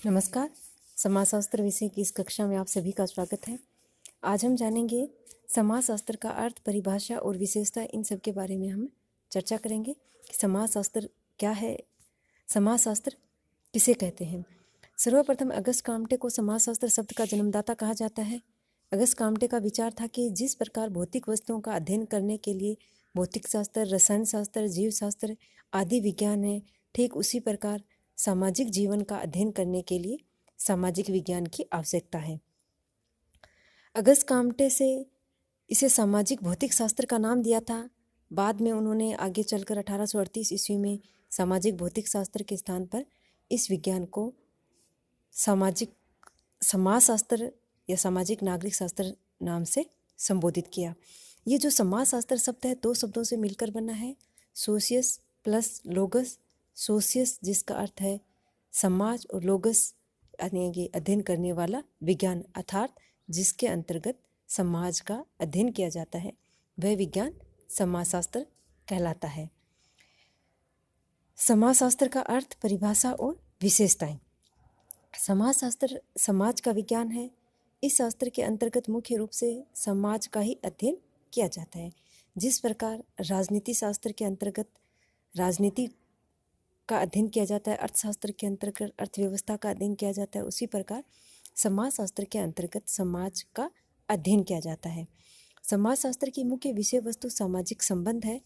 नमस्कार। समाजशास्त्र विषय की इस कक्षा में आप सभी का स्वागत है। आज हम जानेंगे समाजशास्त्र का अर्थ, परिभाषा और विशेषता। इन सब के बारे में हम चर्चा करेंगे कि समाजशास्त्र क्या है, समाजशास्त्र किसे कहते हैं। सर्वप्रथम अगस्त काम्टे को समाजशास्त्र शब्द का जन्मदाता कहा जाता है। अगस्त काम्टे का विचार था कि जिस प्रकार भौतिक वस्तुओं का अध्ययन करने के लिए भौतिक शास्त्र, रसायन शास्त्र, जीव शास्त्र आदि विज्ञान है, ठीक उसी प्रकार सामाजिक जीवन का अध्ययन करने के लिए सामाजिक विज्ञान की आवश्यकता है। अगस्त काम्टे से इसे सामाजिक भौतिक शास्त्र का नाम दिया था। बाद में उन्होंने आगे चलकर 1838 ईस्वी में सामाजिक भौतिक शास्त्र के स्थान पर इस विज्ञान को समाजशास्त्र या सामाजिक नागरिक शास्त्र नाम से संबोधित किया। ये जो समाजशास्त्र शब्द है दो शब्दों से मिलकर बना है, सोशियस प्लस लोगस। सोशियस जिसका अर्थ है समाज और लोगस यानी कि अध्ययन करने वाला विज्ञान, अर्थात जिसके अंतर्गत समाज का अध्ययन किया जाता है वह विज्ञान समाजशास्त्र कहलाता है। समाजशास्त्र का अर्थ, परिभाषा और विशेषताएं। समाजशास्त्र समाज का विज्ञान है। इस शास्त्र के अंतर्गत मुख्य रूप से समाज का ही अध्ययन किया जाता है। जिस प्रकार राजनीति शास्त्र के अंतर्गत राजनीति का अध्ययन किया जाता है, अर्थशास्त्र के अंतर्गत अर्थव्यवस्था का अध्ययन किया जाता है, उसी प्रकार समाजशास्त्र के अंतर्गत समाज का अध्ययन किया जाता है। समाजशास्त्र की मुख्य विषय वस्तु सामाजिक संबंध है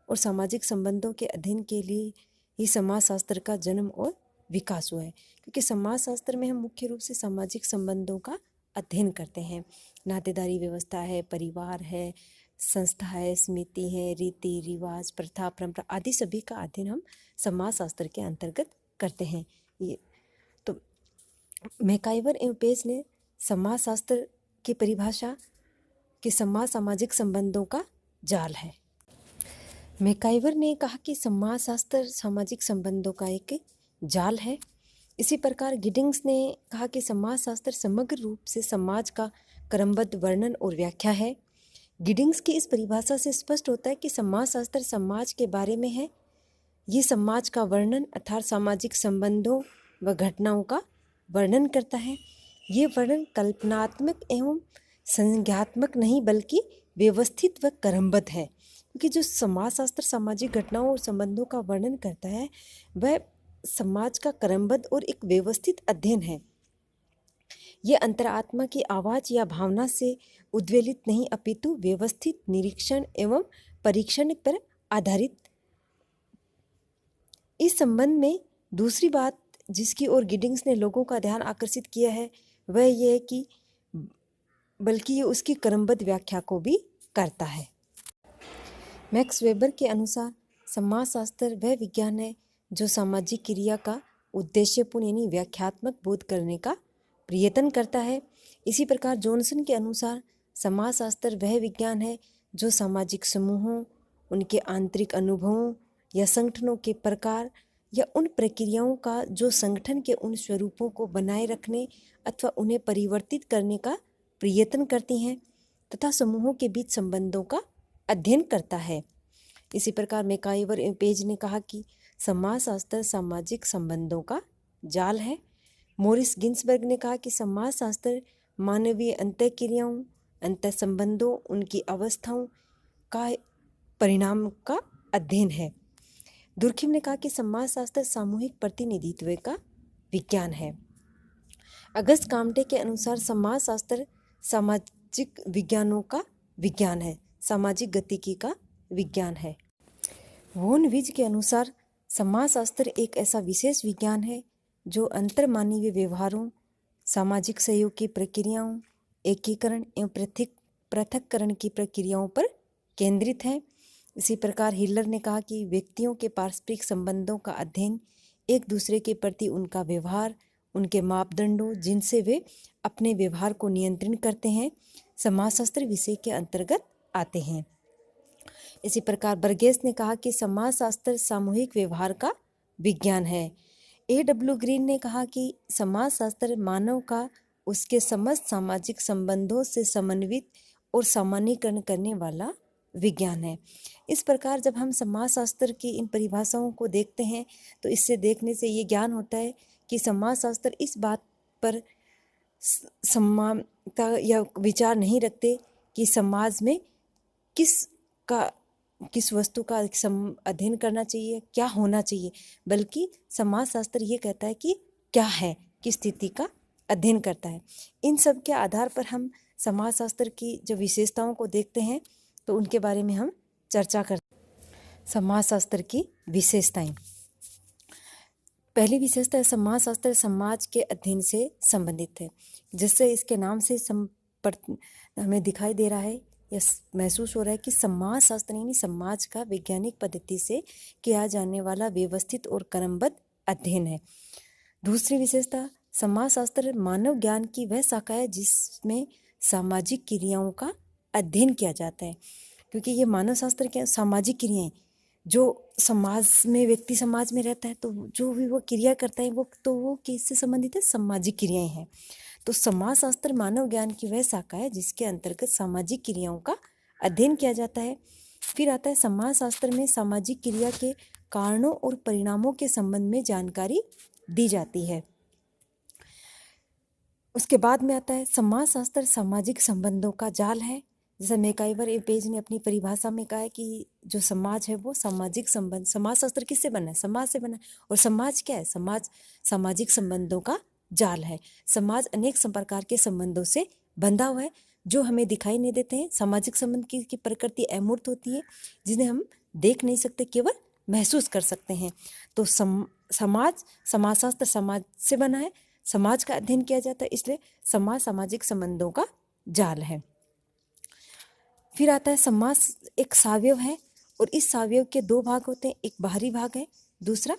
और सामाजिक संबंधों के अध्ययन के लिए ही समाजशास्त्र का जन्म और विकास हुआ है। क्योंकि समाजशास्त्र में हम मुख्य रूप से सामाजिक संबंधों का अध्ययन करते हैं। नातेदारी व्यवस्था है, परिवार है, संस्था है, समिति है, रीति रिवाज, प्रथा, परंपरा आदि सभी का अध्ययन हम समाजशास्त्र के अंतर्गत करते हैं। ये तो मैकाइवर एवं पेज ने समाजशास्त्र की परिभाषा कि समाज सामाजिक संबंधों का जाल है। मैकाइवर ने कहा कि समाजशास्त्र सामाजिक संबंधों का एक जाल है। इसी प्रकार गिडिंग्स ने कहा कि समाजशास्त्र समग्र रूप से समाज का क्रमबद्ध वर्णन और व्याख्या है। गिडिंग्स की इस परिभाषा से स्पष्ट होता है कि समाजशास्त्र समाज के बारे में है। ये समाज का वर्णन अर्थात सामाजिक संबंधों व घटनाओं का वर्णन करता है। ये वर्णन कल्पनात्मक एवं संज्ञात्मक नहीं बल्कि व्यवस्थित व क्रमबद्ध है। क्योंकि जो समाजशास्त्र सामाजिक घटनाओं और संबंधों का वर्णन करता है वह समाज का क्रमबद्ध और एक व्यवस्थित अध्ययन है। ये अंतरात्मा की आवाज़ या भावना से उद्वेलित नहीं अपितु व्यवस्थित निरीक्षण एवं परीक्षण पर आधारित। इस संबंध में दूसरी बात जिसकी ओर गिडिंग्स ने लोगों का ध्यान आकर्षित किया है वह यह है कि बल्कि ये उसकी क्रमबद्ध व्याख्या को भी करता है। मैक्स वेबर के अनुसार समाजशास्त्र वह विज्ञान है जो सामाजिक क्रिया का उद्देश्यपूर्ण यानी व्याख्यात्मक बोध करने का प्रयत्न करता है। इसी प्रकार जॉनसन के अनुसार समाजशास्त्र वह विज्ञान है जो सामाजिक समूहों, उनके आंतरिक अनुभवों या संगठनों के प्रकार या उन प्रक्रियाओं का जो संगठन के उन स्वरूपों को बनाए रखने अथवा उन्हें परिवर्तित करने का प्रयत्न करती हैं तथा समूहों के बीच संबंधों का अध्ययन करता है। इसी प्रकार मैकाइवर एवं पेज ने कहा कि समाजशास्त्र सामाजिक संबंधों का जाल है। मोरिस गिन्सबर्ग ने कहा कि समाजशास्त्र मानवीय अंतःक्रियाओं, अंतः संबंधों, उनकी अवस्थाओं का परिणाम का अध्ययन है। दुर्खिम ने कहा कि समाजशास्त्र सामूहिक प्रतिनिधित्व का विज्ञान है। अगस्त काम्टे के अनुसार समाजशास्त्र सामाजिक विज्ञानों का विज्ञान है, सामाजिक गतिकी का विज्ञान है। वोन विज के अनुसार समाजशास्त्र एक ऐसा विशेष विज्ञान है जो अंतर्मानवीय व्यवहारों, सामाजिक सहयोग की प्रक्रियाओं, एकीकरण एवं पृथक्करण की प्रक्रियाओं पर केंद्रित है। इसी प्रकार हिलर ने कहा कि व्यक्तियों के पारस्परिक संबंधों का अध्ययन, एक दूसरे के प्रति उनका व्यवहार, उनके मापदंडों जिनसे वे अपने व्यवहार को नियंत्रण करते हैं, समाजशास्त्र विषय के अंतर्गत आते हैं। इसी प्रकार बर्गेस ने कहा कि समाजशास्त्र सामूहिक व्यवहार का विज्ञान है। A.W. ग्रीन ने कहा कि समाजशास्त्र मानव का उसके समस्त सामाजिक संबंधों से समन्वित और सामान्यीकरण करने वाला विज्ञान है। इस प्रकार जब हम समाजशास्त्र की इन परिभाषाओं को देखते हैं तो इससे देखने से ये ज्ञान होता है कि समाजशास्त्र इस बात पर समानता या विचार नहीं रखते कि समाज में किस वस्तु का अध्ययन करना चाहिए, क्या होना चाहिए, बल्कि समाजशास्त्र ये कहता है कि क्या है, किस स्थिति का अध्ययन करता है। इन सब के आधार पर हम समाजशास्त्र की जो विशेषताओं को देखते हैं तो उनके बारे में हम चर्चा करते हैं। समाजशास्त्र की विशेषताएं। पहली विशेषता है समाजशास्त्र समाज के अध्ययन से संबंधित है। जिससे इसके नाम से हमें दिखाई दे रहा है या महसूस हो रहा है कि समाजशास्त्र यानी समाज का वैज्ञानिक पद्धति से किया जाने वाला व्यवस्थित और क्रमबद्ध अध्ययन है। दूसरी विशेषता, समाजशास्त्र मानव ज्ञान की वह शाखा है जिसमें सामाजिक क्रियाओं का अध्ययन किया जाता है। क्योंकि ये मानव शास्त्र के सामाजिक क्रियाएं, जो समाज में व्यक्ति समाज में रहता है तो जो भी वो क्रिया करता है वो किससे संबंधित है, सामाजिक क्रियाएं हैं। तो समाजशास्त्र मानव ज्ञान की वह शाखा है जिसके अंतर्गत सामाजिक क्रियाओं का अध्ययन किया जाता है। फिर आता है समाजशास्त्र में सामाजिक क्रिया के कारणों और परिणामों के संबंध में जानकारी दी जाती है। उसके बाद में आता है समाजशास्त्र सामाजिक संबंधों का जाल है। जैसे मैकाइवर पेज ने अपनी परिभाषा में कहा है कि जो समाज है वो सामाजिक संबंध, समाजशास्त्र किससे बना है, समाज से बना है। और समाज क्या है, समाज सामाजिक संबंधों का जाल है। समाज अनेक प्रकार के संबंधों से बंधा हुआ है जो हमें दिखाई नहीं देते हैं। सामाजिक संबंध की प्रकृति अमूर्त होती है जिन्हें हम देख नहीं सकते, केवल महसूस कर सकते हैं। तो समाजशास्त्र समाज से बना है, समाज का अध्ययन किया जाता है, इसलिए समाज सामाजिक संबंधों का जाल है। फिर आता है समाज एक सावयव है और इस सावयव के दो भाग होते हैं, एक बाहरी भाग है, दूसरा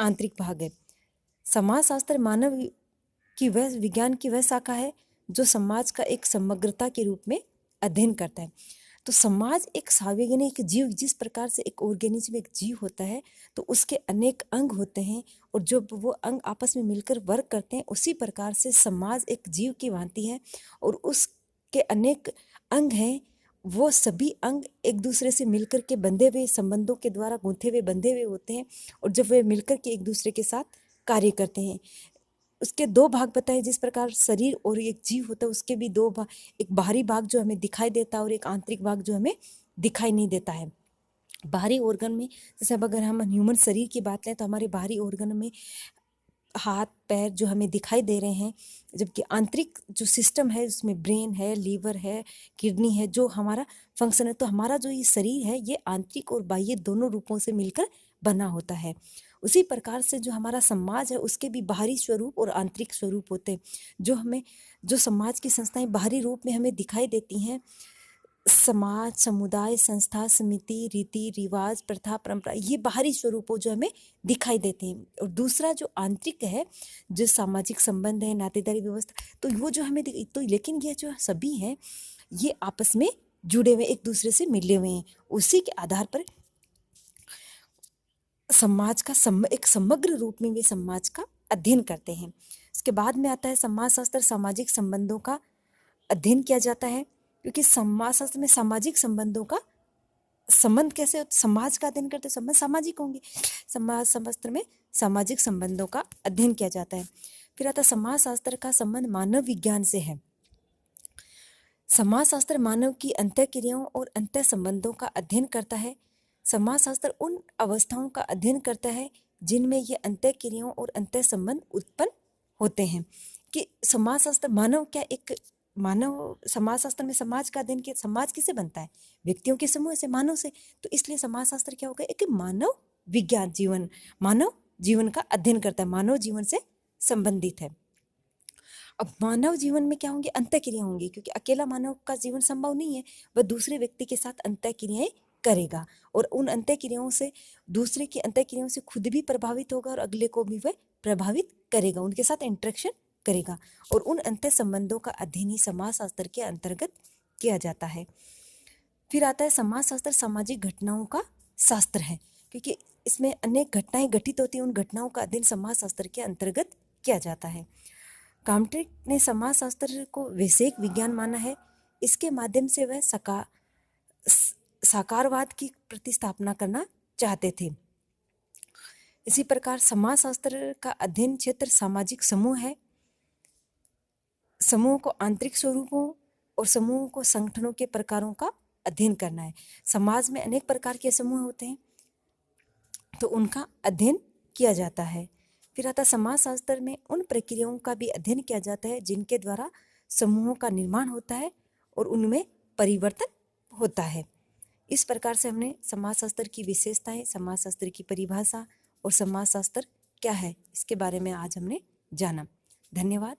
आंतरिक भाग है। समाजशास्त्र मानव की वह विज्ञान की वह शाखा है जो समाज का एक समग्रता के रूप में अध्ययन करता है। तो समाज एक सावयव यानी एक जीव, जिस प्रकार से एक ऑर्गेनिज्म एक जीव होता है तो उसके अनेक अंग होते हैं और जब वो अंग आपस में मिलकर वर्क करते हैं, उसी प्रकार से समाज एक जीव की भांति है और उसके अनेक अंग हैं। वो सभी अंग एक दूसरे से मिलकर के बंधे हुए संबंधों के द्वारा गूंथे हुए बंधे हुए होते हैं और जब वे मिलकर के एक दूसरे के साथ कार्य करते हैं। उसके दो भाग बताए, जिस प्रकार शरीर और एक जीव होता है उसके भी दो भाग, एक बाहरी भाग जो हमें दिखाई देता है और एक आंतरिक भाग जो हमें दिखाई नहीं देता है। बाहरी ऑर्गन में जैसे अब अगर हम ह्यूमन शरीर की बात लें तो हमारे बाहरी ऑर्गन में हाथ पैर जो हमें दिखाई दे रहे हैं, जबकि आंतरिक जो सिस्टम है उसमें ब्रेन है, लीवर है, किडनी है, जो हमारा फंक्शन है। तो हमारा जो ये शरीर है ये आंतरिक और बाह्य दोनों रूपों से मिलकर बना होता है। उसी प्रकार से जो हमारा समाज है उसके भी बाहरी स्वरूप और आंतरिक स्वरूप होते हैं। जो समाज की संस्थाएं बाहरी रूप में हमें दिखाई देती हैं, समाज, समुदाय, संस्था, समिति, रीति रिवाज, प्रथा, परंपरा, ये बाहरी स्वरूपों जो हमें दिखाई देते हैं। और दूसरा जो आंतरिक है, जो सामाजिक संबंध है, नातेदारी व्यवस्था, तो वो जो हमें तो लेकिन ये जो सभी हैं ये आपस में जुड़े हुए, एक दूसरे से मिले हुए हैं। उसी के आधार पर समाज का एक समग्र रूप में वे समाज का अध्ययन करते हैं। इसके बाद में आता है समाजशास्त्र सामाजिक संबंधों का अध्ययन किया जाता है, क्योंकि समाजशास्त्र में सामाजिक संबंधों का संबंध कैसे, समाज का अध्ययन करते संबंध सामाजिक होंगे। समाजशास्त्र में सामाजिक संबंधों का अध्ययन किया जाता है। फिर आता है समाजशास्त्र का संबंध मानव विज्ञान से है। समाजशास्त्र मानव की अंतःक्रियाओं और अंतः संबंधों का अध्ययन करता है। समाजशास्त्र उन अवस्थाओं का अध्ययन करता है जिनमें ये अंतःक्रियाओं और अंतः संबंध उत्पन्न होते हैं। कि समाजशास्त्र मानव समाजशास्त्र में समाज का अध्ययन, समाज किसे बनता है, व्यक्तियों के समूह से, मानव से। तो इसलिए समाजशास्त्र क्या होगा, एक मानव विज्ञान, मानव जीवन का अध्ययन करता है, मानव जीवन से संबंधित है। अब मानव जीवन में क्या होंगे, अंतःक्रिया होंगी, क्योंकि अकेला मानव का जीवन संभव नहीं है, वह दूसरे व्यक्ति के साथ अंतःक्रियाएं करेगा और उन अंतःक्रियाओं से, दूसरे की अंतःक्रियाओं से खुद भी प्रभावित होगा और अगले को भी वह प्रभावित करेगा, उनके साथ इंटरेक्शन करेगा। और उन अंतः संबंधों का अध्ययन ही समाजशास्त्र के अंतर्गत किया जाता है। फिर आता है समाजशास्त्र सामाजिक घटनाओं का शास्त्र है, क्योंकि इसमें अनेक घटनाएं घटित होती हैं, उन घटनाओं का अध्ययन समाजशास्त्र के अंतर्गत किया जाता है। काम्ट्रिक ने समाजशास्त्र को वैश्विक विज्ञान माना है। इसके माध्यम से वह साकारवाद की प्रतिस्थापना करना चाहते थे। इसी प्रकार समाजशास्त्र का अध्ययन क्षेत्र सामाजिक समूह है। समूह को आंतरिक स्वरूपों और समूह को संगठनों के प्रकारों का अध्ययन करना है। समाज में अनेक प्रकार के समूह होते हैं, तो उनका अध्ययन किया जाता है। फिर आता समाजशास्त्र में उन प्रक्रियाओं का भी अध्ययन किया जाता है जिनके द्वारा समूहों का निर्माण होता है और उनमें परिवर्तन होता है। इस प्रकार से हमने समाजशास्त्र की विशेषताएं, समाजशास्त्र की परिभाषा और समाजशास्त्र क्या है इसके बारे में आज हमने जाना। धन्यवाद।